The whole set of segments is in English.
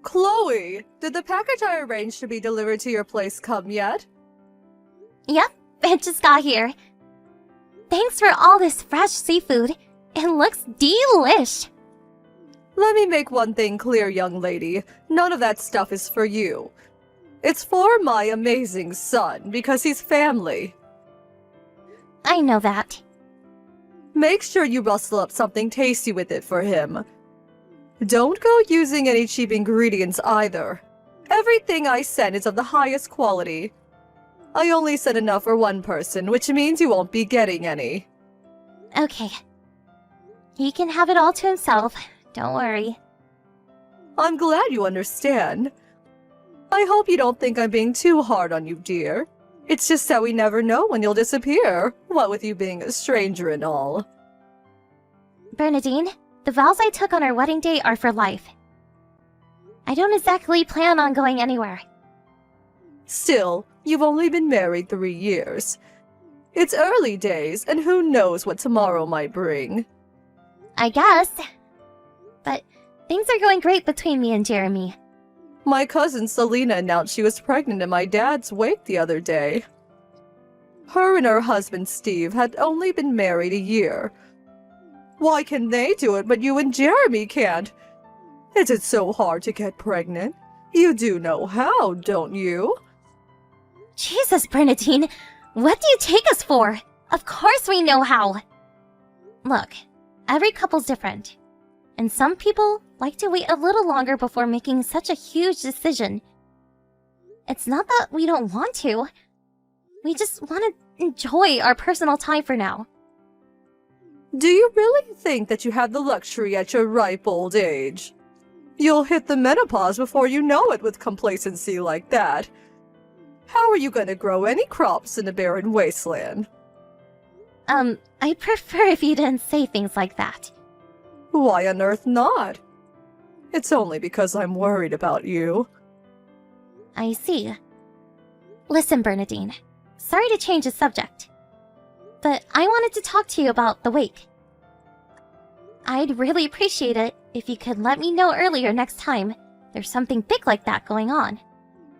Chloe, did the package I arranged to be delivered to your place come yet? Yep, it just got here. Thanks for all this fresh seafood. It looks delish. Let me make one thing clear, young lady. None of that stuff is for you. It's for my amazing son, because he's family. I know that. Make sure you rustle up something tasty with it for him. Don't go using any cheap ingredients either. Everything I send is of the highest quality. I only sent enough for one person, which means you won't be getting any. Okay. He can have it all to himself. Don't worry. I'm glad you understand. I hope you don't think I'm being too hard on you, dear. It's just that we never know when you'll disappear, what with you being a stranger and all. Bernadine, the vows I took on our wedding day are for life. I don't exactly plan on going anywhere. Still, you've only been married 3 years. It's early days, and who knows what tomorrow might bring. I guess. But things are going great between me and Jeremy. My cousin Selena announced she was pregnant at my dad's wake the other day. Her and her husband Steve had only been married a year. Why can they do it, but you and Jeremy can't? Is it so hard to get pregnant? You do know how, don't you? Jesus, Bernadine, what do you take us for? Of course we know how. Look, every couple's different. And some people like to wait a little longer before making such a huge decision. It's not that we don't want to. We just want to enjoy our personal time for now. Do you really think that you have the luxury at your ripe old age? You'll hit the menopause before you know it with complacency like that. How are you going to grow any crops in a barren wasteland? I'd prefer if you didn't say things like that. Why on earth not? It's only because I'm worried about you. I see. Listen, Bernadine. Sorry to change the subject, but I wanted to talk to you about the wake. I'd really appreciate it if you could let me know earlier next time there's something big like that going on.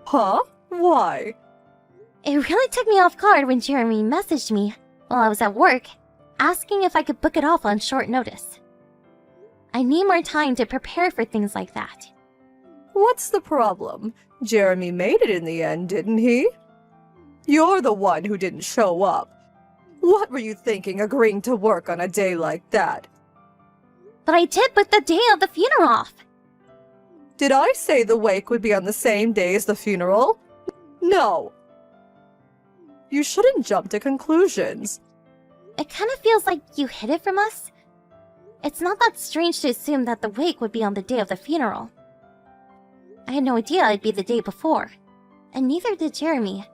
Huh? Why? It really took me off guard when Jeremy messaged me while I was at work, asking if I could book it off on short notice. I need more time to prepare for things like that. What's the problem? Jeremy made it in the end, didn't he? You're the one who didn't show up. What were you thinking agreeing to work on a day like that? But I did book the day of the funeral off. Did I say the wake would be on the same day as the funeral? No. You shouldn't jump to conclusions. It kind of feels like you hid it from us. It's not that strange to assume that the wake would be on the day of the funeral. I had no idea it'd be the day before, and neither did Jeremy.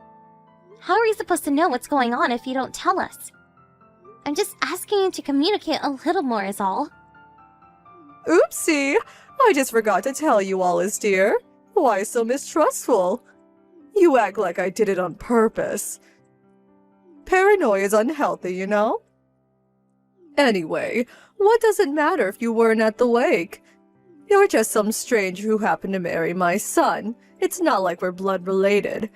How are we supposed to know what's going on if you don't tell us? I'm just asking you to communicate a little more is all. Oopsie! I just forgot to tell you, Alice dear. Why so mistrustful? You act like I did it on purpose. Paranoia is unhealthy, you know? Anyway, what does it matter if you weren't at the wake? You're just some stranger who happened to marry my son. It's not like we're blood related.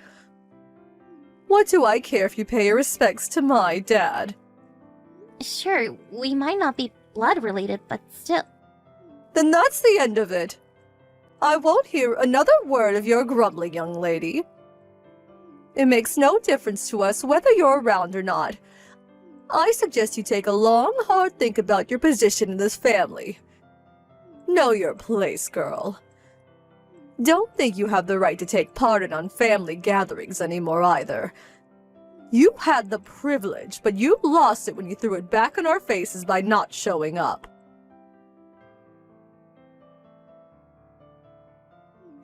What do I care if you pay your respects to my dad? Sure, we might not be blood related, but still. Then that's the end of it. I won't hear another word of your grumbling, young lady. It makes no difference to us whether you're around or not. I suggest you take a long, hard think about your position in this family. Know your place, girl. Don't think you have the right to take part in family gatherings anymore either. You had the privilege, but you lost it when you threw it back in our faces by not showing up.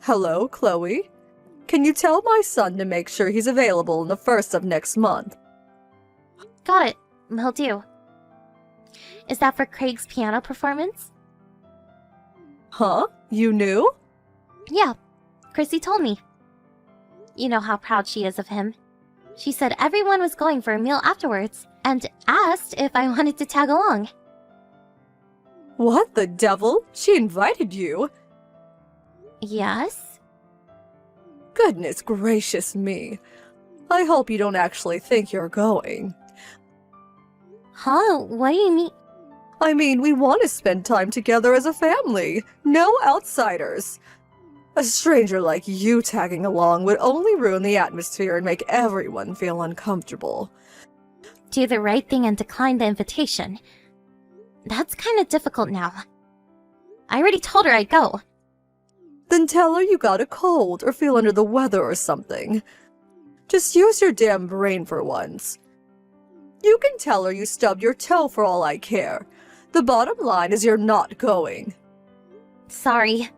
Hello, Chloe. Can you tell my son to make sure he's available on the 1st of next month? Got it. Will do. Is that for Craig's piano performance? Huh? You knew? Yeah, Chrissy told me. You know how proud she is of him. She said everyone was going for a meal afterwards and asked if I wanted to tag along. What the devil? She invited you? Yes? Goodness gracious me. I hope you don't actually think you're going. Huh? What do you mean? I mean, we want to spend time together as a family. No outsiders. A stranger like you tagging along would only ruin the atmosphere and make everyone feel uncomfortable. Do the right thing and decline the invitation. That's kind of difficult now. I already told her I'd go. Then tell her you got a cold or feel under the weather or something. Just use your damn brain for once. You can tell her you stubbed your toe for all I care. The bottom line is you're not going. Sorry.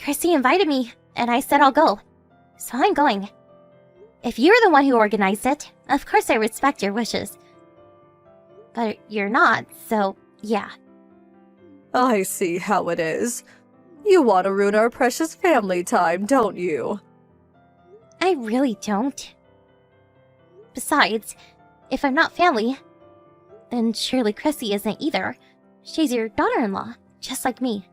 Chrissy invited me, and I said I'll go. So I'm going. If you're the one who organized it, of course I respect your wishes. But you're not, so yeah. I see how it is. You want to ruin our precious family time, don't you? I really don't. Besides, if I'm not family, then surely Chrissy isn't either. She's your daughter-in-law, just like me.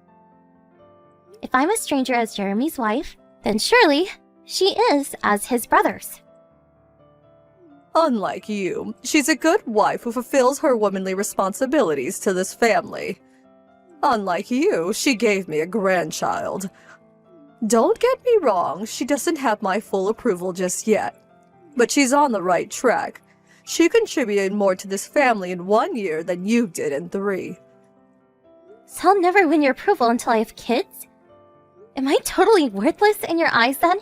If I'm a stranger as Jeremy's wife, then surely she is as his brother's. Unlike you, she's a good wife who fulfills her womanly responsibilities to this family. Unlike you, she gave me a grandchild. Don't get me wrong, she doesn't have my full approval just yet. But she's on the right track. She contributed more to this family in 1 year than you did in 3. So I'll never win your approval until I have kids? Am I totally worthless in your eyes then?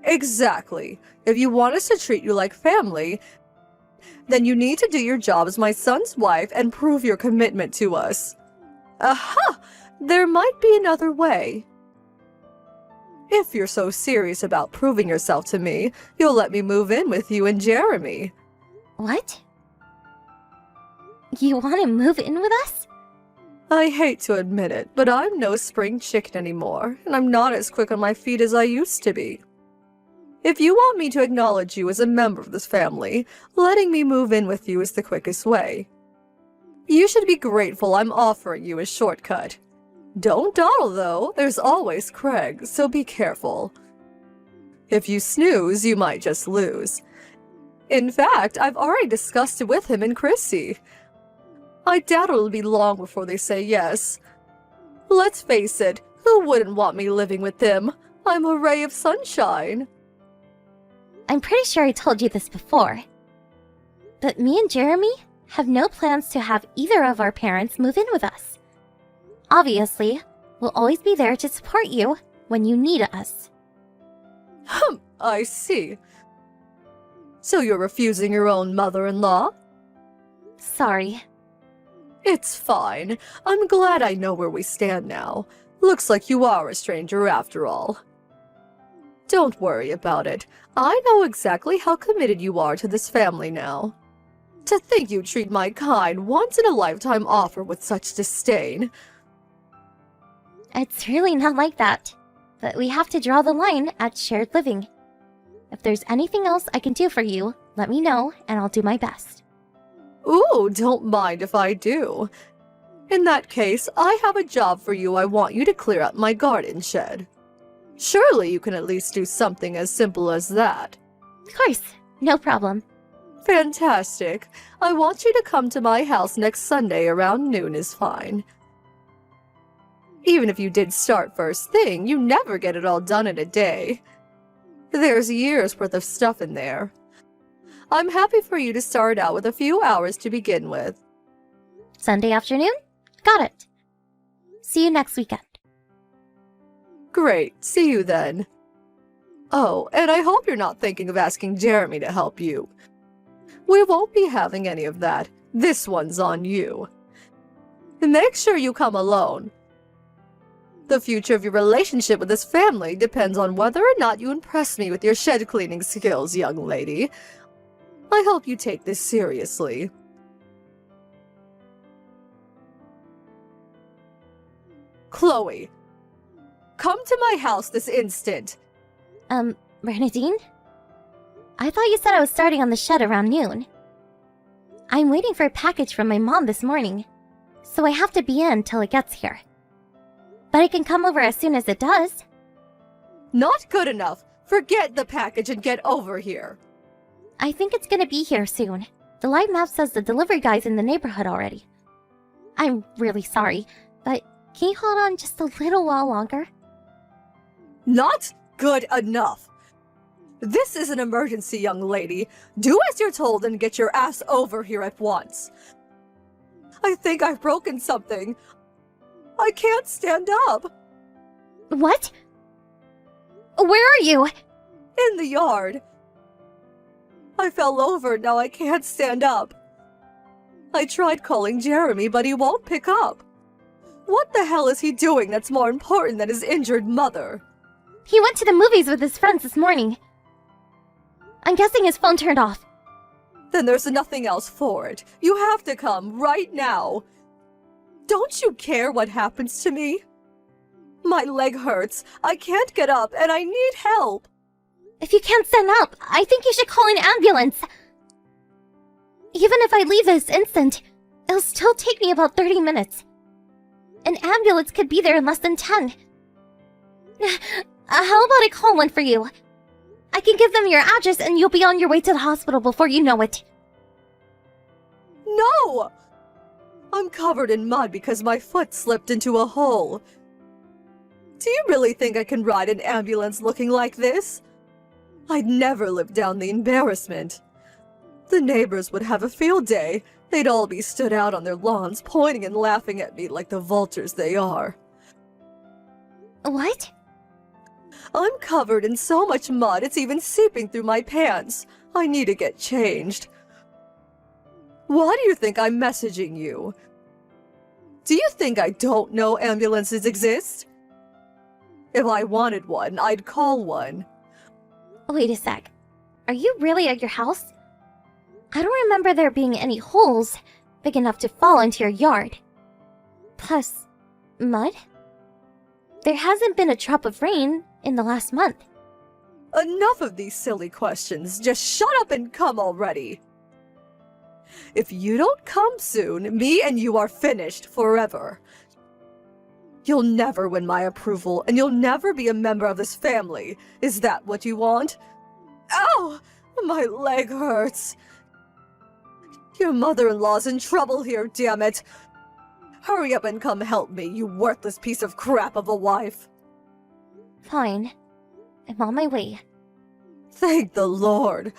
Exactly. If you want us to treat you like family, then you need to do your job as my son's wife and prove your commitment to us. Aha! There might be another way. If you're so serious about proving yourself to me, you'll let me move in with you and Jeremy. What? You want to move in with us? I hate to admit it, but I'm no spring chicken anymore, and I'm not as quick on my feet as I used to be. If you want me to acknowledge you as a member of this family, letting me move in with you is the quickest way. You should be grateful I'm offering you a shortcut. Don't dawdle, though. There's always Craig, so be careful. If you snooze, you might just lose. In fact, I've already discussed it with him and Chrissy. I doubt it'll be long before they say yes. Let's face it, who wouldn't want me living with them? I'm a ray of sunshine. I'm pretty sure I told you this before. But me and Jeremy have no plans to have either of our parents move in with us. Obviously, we'll always be there to support you when you need us. I see. So you're refusing your own mother-in-law? Sorry. It's fine. I'm glad I know where we stand now. Looks like you are a stranger after all. Don't worry about it. I know exactly how committed you are to this family now. To think you treat my kind, once-in-a-lifetime offer with such disdain. It's really not like that. But we have to draw the line at shared living. If there's anything else I can do for you, let me know and I'll do my best. Ooh, don't mind if I do. In that case, I have a job for you. I want you to clear out my garden shed. Surely you can at least do something as simple as that. Of course, no problem. Fantastic. I want you to come to my house next Sunday around noon is fine. Even if you did start first thing, you never get it all done in a day. There's years worth of stuff in there. I'm happy for you to start out with a few hours to begin with. Sunday afternoon? Got it. See you next weekend. Great, see you then. Oh, and I hope you're not thinking of asking Jeremy to help you. We won't be having any of that. This one's on you. Make sure you come alone. The future of your relationship with this family depends on whether or not you impress me with your shed cleaning skills, young lady. I hope you take this seriously. Chloe, come to my house this instant. Bernadine? I thought you said I was starting on the shed around noon. I'm waiting for a package from my mom this morning, so I have to be in till it gets here. but I can come over as soon as it does. Not good enough. Forget the package and get over here. I think it's gonna be here soon. The live map says the delivery guy's in the neighborhood already. I'm really sorry, but can you hold on just a little while longer? Not good enough. This is an emergency, young lady. Do as you're told and get your ass over here at once. I think I've broken something. I can't stand up. What? Where are you? In the yard. I fell over, now I can't stand up. I tried calling Jeremy, but he won't pick up. What the hell is he doing that's more important than his injured mother? He went to the movies with his friends this morning. I'm guessing his phone turned off. Then there's nothing else for it. You have to come right now. Don't you care what happens to me? My leg hurts. I can't get up and I need help. If you can't stand up, I think you should call an ambulance. Even if I leave this instant, it'll still take me about 30 minutes. An ambulance could be there in less than 10. How about I call one for you? I can give them your address and you'll be on your way to the hospital before you know it. No! I'm covered in mud because my foot slipped into a hole. Do you really think I can ride an ambulance looking like this? I'd never live down the embarrassment. The neighbors would have a field day. They'd all be stood out on their lawns, pointing and laughing at me like the vultures they are. What? I'm covered in so much mud, it's even seeping through my pants. I need to get changed. Why do you think I'm messaging you? Do you think I don't know ambulances exist? If I wanted one, I'd call one. Wait a sec. Are you really at your house? I don't remember there being any holes big enough to fall into your yard. Plus, mud? There hasn't been a drop of rain in the last month. Enough of these silly questions. Just shut up and come already. If you don't come soon, me and you are finished forever. You'll never win my approval, and you'll never be a member of this family. Is that what you want? Ow! My leg hurts. Your mother-in-law's in trouble here, damn it. Hurry up and come help me, you worthless piece of crap of a wife. Fine. I'm on my way. Thank the Lord.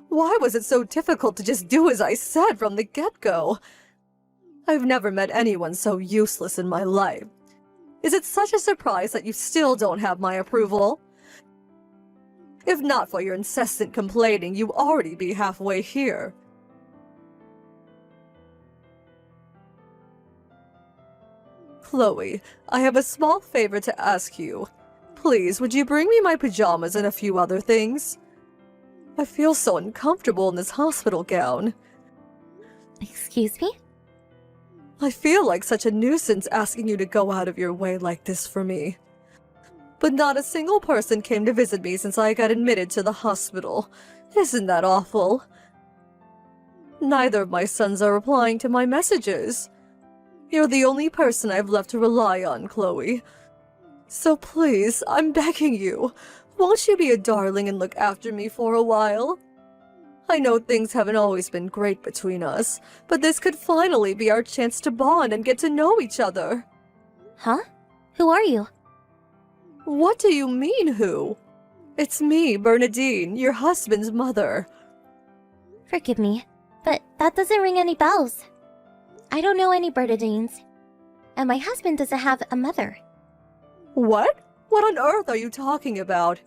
Why was it so difficult to just do as I said from the get-go? I've never met anyone so useless in my life. Is it such a surprise that you still don't have my approval? If not for your incessant complaining, you'd already be halfway here. Chloe, I have a small favor to ask you. Please, would you bring me my pajamas and a few other things? I feel so uncomfortable in this hospital gown. Excuse me? I feel like such a nuisance asking you to go out of your way like this for me. But not a single person came to visit me since I got admitted to the hospital. Isn't that awful? Neither of my sons are replying to my messages. You're the only person I've left to rely on, Chloe. So please, I'm begging you, won't you be a darling and look after me for a while? I know things haven't always been great between us, but this could finally be our chance to bond and get to know each other. Huh? Who are you? What do you mean, who? It's me, Bernadine, your husband's mother. Forgive me, but that doesn't ring any bells. I don't know any Bernadines, and my husband doesn't have a mother. What? What on earth are you talking about?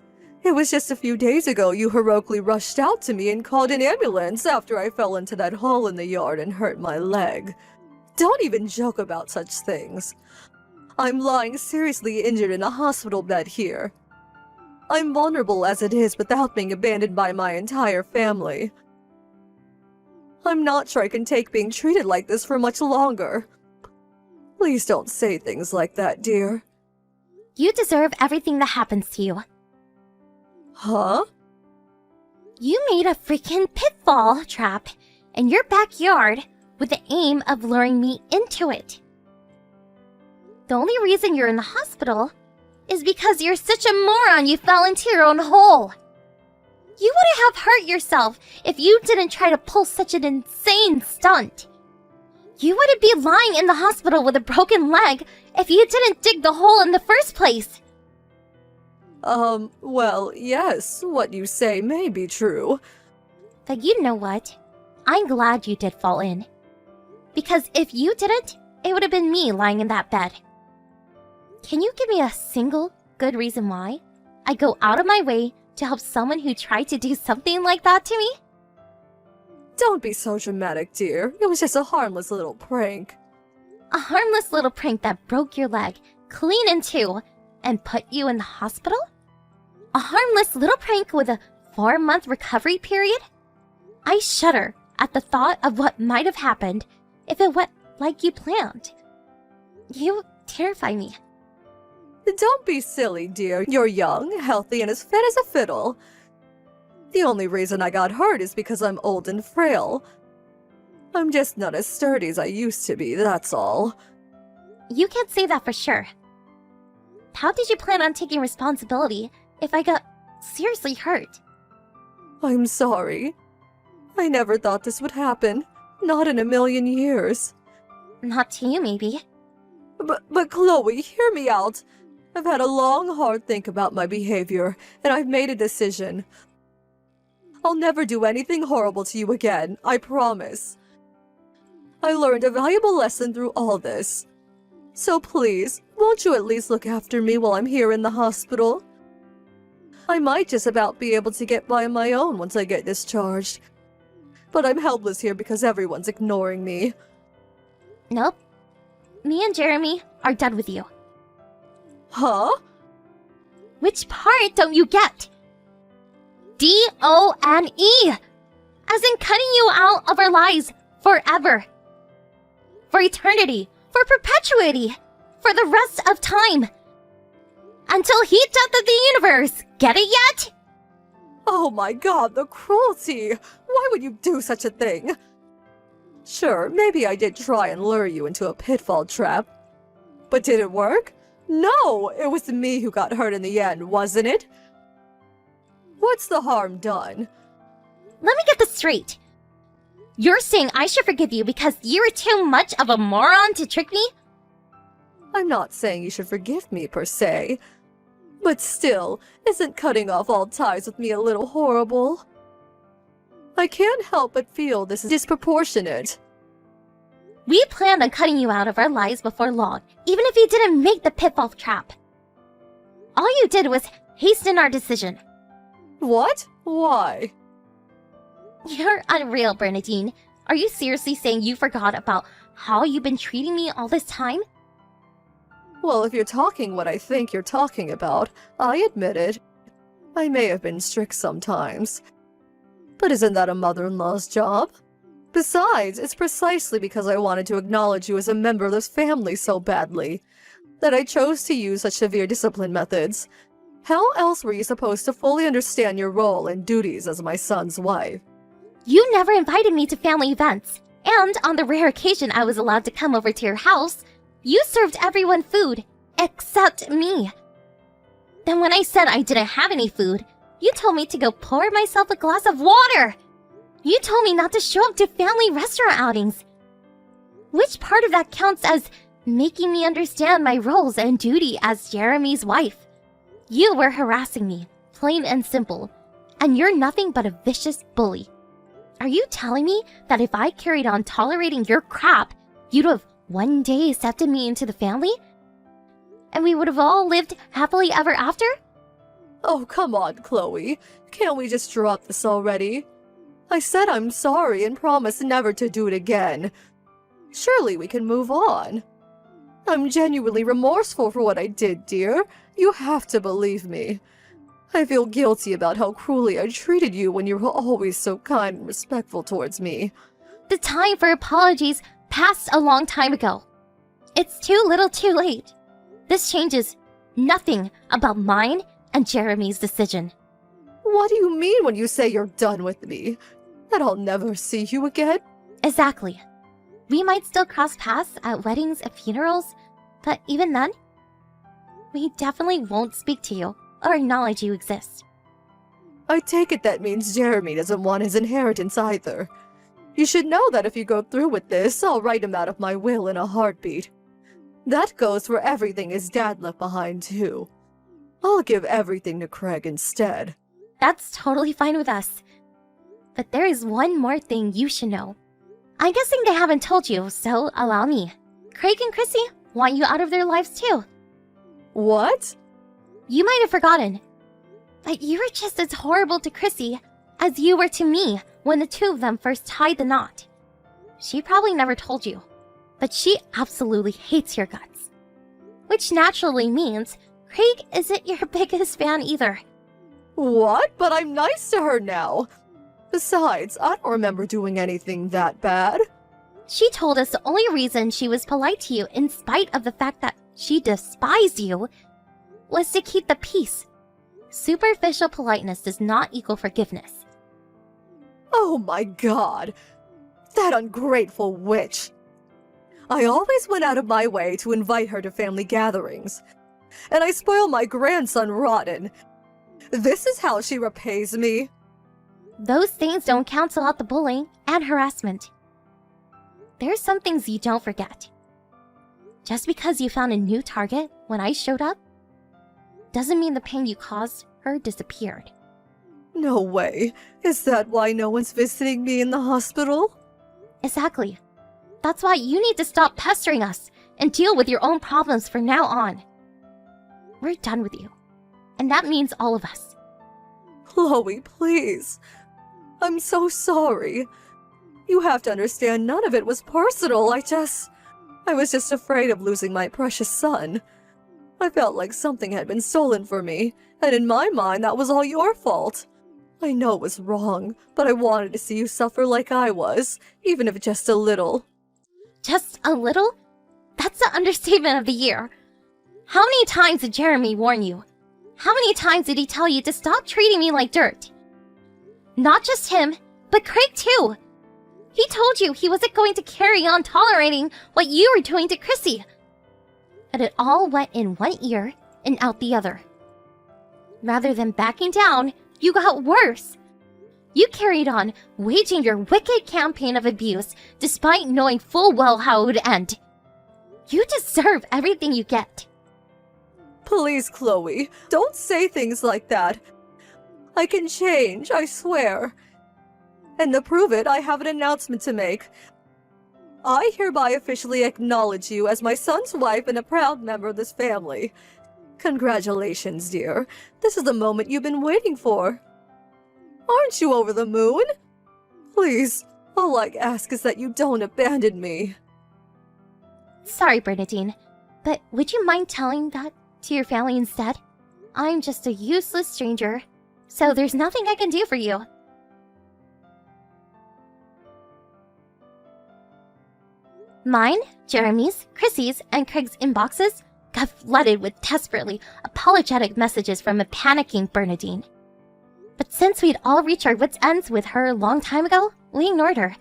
It was just a few days ago you heroically rushed out to me and called an ambulance after I fell into that hole in the yard and hurt my leg. Don't even joke about such things. I'm lying seriously injured in a hospital bed here. I'm vulnerable as it is without being abandoned by my entire family. I'm not sure I can take being treated like this for much longer. Please don't say things like that, dear. You deserve everything that happens to you. Huh? You made a freaking pitfall trap in your backyard with the aim of luring me into it. The only reason you're in the hospital is because you're such a moron you fell into your own hole. You wouldn't have hurt yourself if you didn't try to pull such an insane stunt. You wouldn't be lying in the hospital with a broken leg if you didn't dig the hole in the first place. Well, yes, what you say may be true. But you know what? I'm glad you did fall in. Because if you didn't, it would have been me lying in that bed. Can you give me a single good reason why I go out of my way to help someone who tried to do something like that to me? Don't be so dramatic, dear. It was just a harmless little prank. A harmless little prank that broke your leg clean in two and put you in the hospital? A harmless little prank with a 4-month recovery period? I shudder at the thought of what might have happened if it went like you planned. You terrify me. Don't be silly, dear. You're young, healthy, and as fit as a fiddle. The only reason I got hurt is because I'm old and frail. I'm just not as sturdy as I used to be, that's all. You can't say that for sure. How did you plan on taking responsibility if I got seriously hurt? I'm sorry. I never thought this would happen. Not in a million years. Not to you, maybe. But Chloe, hear me out. I've had a long, hard think about my behavior, and I've made a decision. I'll never do anything horrible to you again, I promise. I learned a valuable lesson through all this. So please, won't you at least look after me while I'm here in the hospital? I might just about be able to get by on my own once I get discharged. But I'm helpless here because everyone's ignoring me. Nope. Me and Jeremy are done with you. Huh? Which part don't you get? D-O-N-E! As in cutting you out of our lives forever. For eternity. For perpetuity. For the rest of time. Until heat death of the universe. Get it yet? Oh my god, the cruelty! Why would you do such a thing? Sure, maybe I did try and lure you into a pitfall trap. But did it work? No, it was me who got hurt in the end, wasn't it? What's the harm done? Let me get this straight. You're saying I should forgive you because you were too much of a moron to trick me? I'm not saying you should forgive me, per se. But still, isn't cutting off all ties with me a little horrible? I can't help but feel this is disproportionate. We planned on cutting you out of our lives before long, even if you didn't make the pitfall trap. All you did was hasten our decision. What? Why? You're unreal, Bernadine. Are you seriously saying you forgot about how you've been treating me all this time? Well, if you're talking what I think you're talking about, I admit it. I may have been strict sometimes. But isn't that a mother-in-law's job? Besides, it's precisely because I wanted to acknowledge you as a member of this family so badly that I chose to use such severe discipline methods. How else were you supposed to fully understand your role and duties as my son's wife? You never invited me to family events, and on the rare occasion I was allowed to come over to your house, you served everyone food, except me. Then when I said I didn't have any food, you told me to go pour myself a glass of water. You told me not to show up to family restaurant outings. Which part of that counts as making me understand my roles and duty as Jeremy's wife? You were harassing me, plain and simple, and you're nothing but a vicious bully. Are you telling me that if I carried on tolerating your crap, you'd have one day accepted me into the family? And we would have all lived happily ever after? Oh, come on, Chloe. Can't we just drop this already? I said I'm sorry and promised never to do it again. Surely we can move on. I'm genuinely remorseful for what I did, dear. You have to believe me. I feel guilty about how cruelly I treated you when you were always so kind and respectful towards me. The time for apologies passed a long time ago. It's too little too late. This changes nothing about mine and Jeremy's decision. What do you mean when you say you're done with me? That I'll never see you again? Exactly. We might still cross paths at weddings and funerals, But even then, we definitely won't speak to you or acknowledge you exist. I take it that means Jeremy doesn't want his inheritance either. You should know that if you go through with this, I'll write him out of my will in a heartbeat. That goes for everything his dad left behind, too. I'll give everything to Craig instead. That's totally fine with us. But there is one more thing you should know. I'm guessing they haven't told you, so allow me. Craig and Chrissy want you out of their lives too. What? You might have forgotten. But you were just as horrible to Chrissy as you were to me when the two of them first tied the knot. She probably never told you, but she absolutely hates your guts. Which naturally means Craig isn't your biggest fan either. What? But I'm nice to her now. Besides, I don't remember doing anything that bad. She told us the only reason she was polite to you, in spite of the fact that she despised you, was to keep the peace. Superficial politeness does not equal forgiveness. Oh my god. That ungrateful witch. I always went out of my way to invite her to family gatherings. And I spoil my grandson rotten. This is how she repays me. Those things don't cancel out the bullying and harassment. There's some things you don't forget. Just because you found a new target when I showed up, doesn't mean the pain you caused her disappeared. No way. Is that why no one's visiting me in the hospital? Exactly. That's why you need to stop pestering us and deal with your own problems from now on. We're done with you. And that means all of us. Chloe, please. I'm so sorry. You have to understand none of it was personal. I was just afraid of losing my precious son. I felt like something had been stolen from me, and in my mind that was all your fault. I know it was wrong, but I wanted to see you suffer like I was, even if just a little. Just a little? That's the understatement of the year. How many times did Jeremy warn you? How many times did he tell you to stop treating me like dirt? Not just him, but Craig too. He told you he wasn't going to carry on tolerating what you were doing to Chrissy. And it all went in one ear and out the other. Rather than backing down, you got worse. You carried on, waging your wicked campaign of abuse despite knowing full well how it would end. You deserve everything you get. Please, Chloe, don't say things like that. I can change, I swear. And to prove it, I have an announcement to make. I hereby officially acknowledge you as my son's wife and a proud member of this family. Congratulations, dear. This is the moment you've been waiting for. Aren't you over the moon? Please, all I ask is that you don't abandon me. Sorry, Bernadine, but would you mind telling that to your family instead? I'm just a useless stranger, so there's nothing I can do for you. Mine, Jeremy's, Chrissy's, and Craig's inboxes got flooded with desperately apologetic messages from a panicking Bernadine. But since we'd all reached our wits' ends with her a long time ago, we ignored her.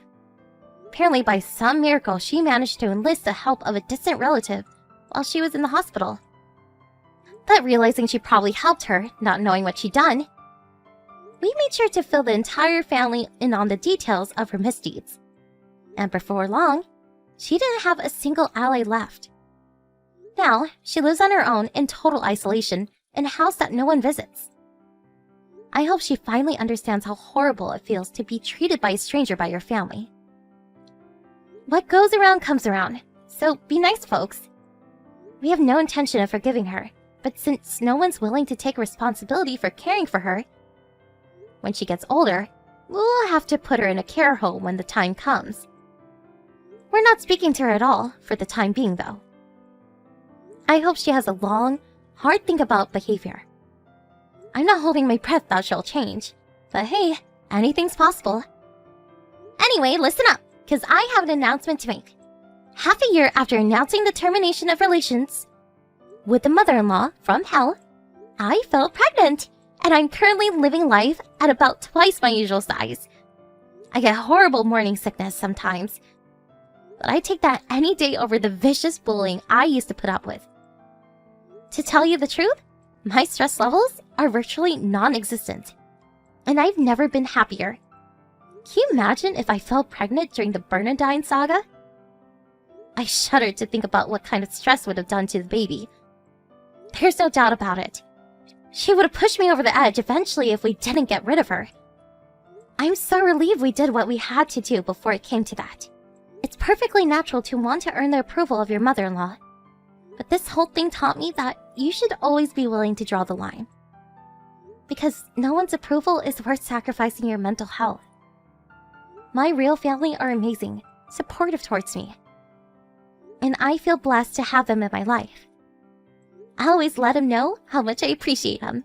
Apparently by some miracle, she managed to enlist the help of a distant relative while she was in the hospital. But realizing she probably helped her, not knowing what she'd done, we made sure to fill the entire family in on the details of her misdeeds. And before long, she didn't have a single ally left. Now, she lives on her own in total isolation in a house that no one visits. I hope she finally understands how horrible it feels to be treated by a stranger by your family. What goes around comes around, so be nice, folks. We have no intention of forgiving her, but since no one's willing to take responsibility for caring for her, when she gets older, we'll have to put her in a care home when the time comes. We're not speaking to her at all, for the time being, though. I hope she has a long, hard think about behavior. I'm not holding my breath that she'll change, but hey, anything's possible. Anyway, listen up, because I have an announcement to make. Half a year after announcing the termination of relations with the mother-in-law from hell, I fell pregnant, and I'm currently living life at about twice my usual size. I get horrible morning sickness sometimes, but I take that any day over the vicious bullying I used to put up with. To tell you the truth, my stress levels are virtually non-existent, and I've never been happier. Can you imagine if I fell pregnant during the Bernadine saga? I shudder to think about what kind of stress would have done to the baby. There's no doubt about it. She would have pushed me over the edge eventually if we didn't get rid of her. I'm so relieved we did what we had to do before it came to that. It's perfectly natural to want to earn the approval of your mother-in-law. But this whole thing taught me that you should always be willing to draw the line. Because no one's approval is worth sacrificing your mental health. My real family are amazing, supportive towards me. And I feel blessed to have them in my life. I always let them know how much I appreciate them.